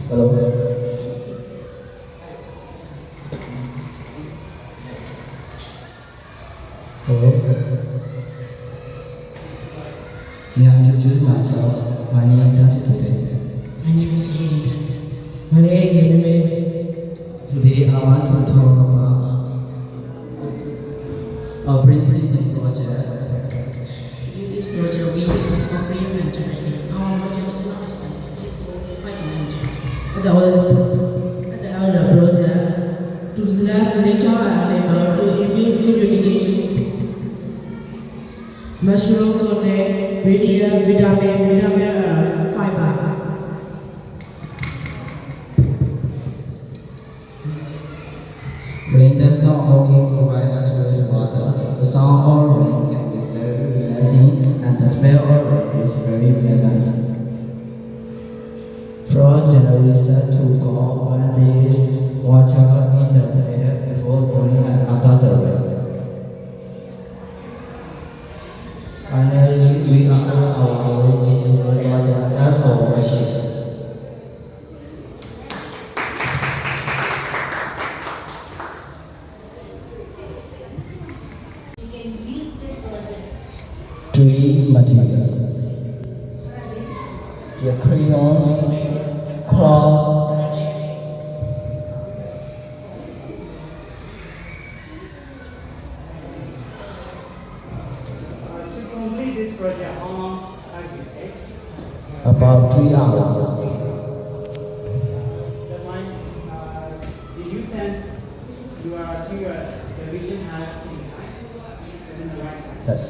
Hello. Hello. May I introduce myself? My name is Tansi today. My name is Hind. My name is Jimmy. Today I want to talk about a pre-season project. In this project, we use 𝐁𝐫𝐲𝐿 mentality. Our project is not expensive. It's only 5,000 JPY. Our project to left nature and animal to improve communication. Mushroom contain vitamin fiber. Rain does not only provide us with water, the sound of rain can be very relaxing and the smell of rain is very pleasant. Frogs generally said to go when there is water in the air before, during and after the rain. Finally, we offer our own water for worship. You can use this project. 3 materials. The crayons, cross, to complete this project, how long time will it take? about 3 hours. That's fine. Did you send the region has in time within the right time? That's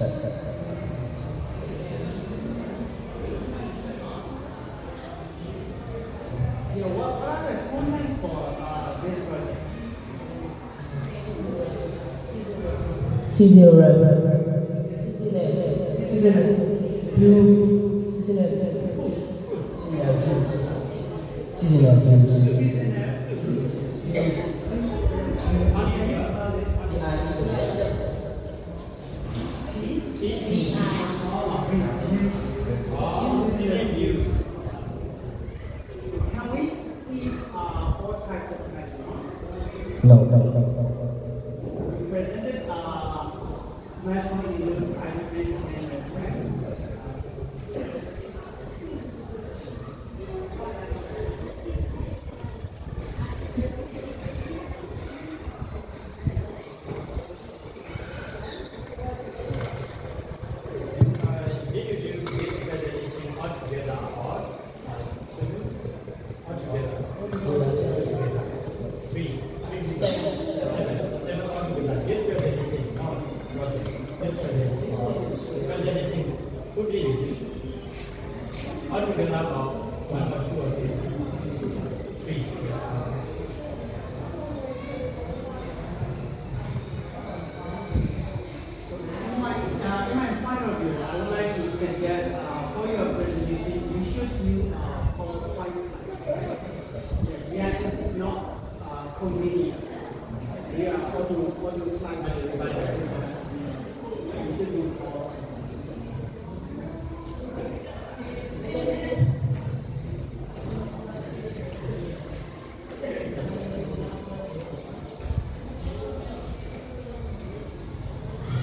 What are the contents for this project? Seasonal. Blue. seasonal foods. Can we eat all types of vegetables? No. We presented national in private and friends. Did you do this presentation all together or two all together? Three. Seven all together. This presentation, not this presentation. Presentation could be used all together or one or two or three. In my point of view, I would like to suggest for your presentation, you should use PowerPoint slides. Yeah, this is not convenient. We are photo slides. You should use PowerPoint slides.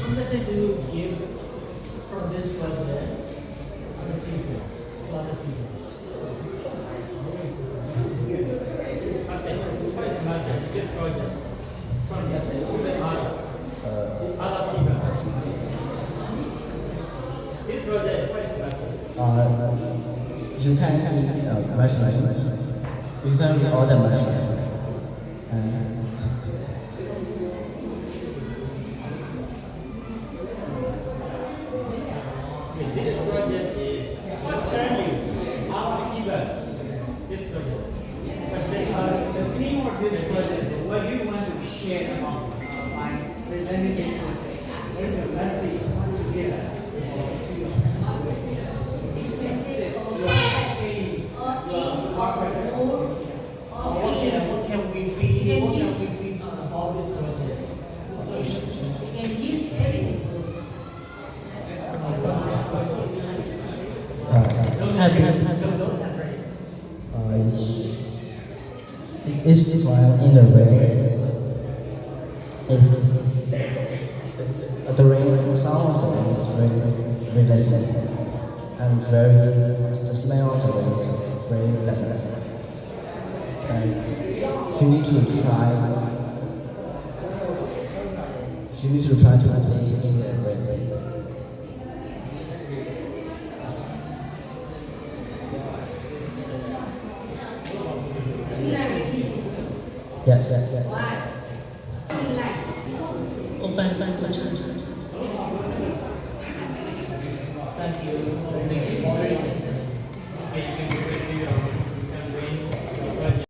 How much do you give from this project? Other people, to other people. What is message? This project from the other people. This project, what is message? You can eat mushroom. You can eat all the mushroom. This project is what turn you after Kiba? This project. But the theme of this project is what you want to share about by presenting this project. What is the message you want to give us? Specific or You are saying What can we feed? What can we feed about this project? you can use everything. Don't have It's while in the rain. The rain, the sound of the rain is very relaxing, and the smell of the rain is very relaxing. And you need to try. You need to try to play in the rain. Yes. Why? You like? Open for church.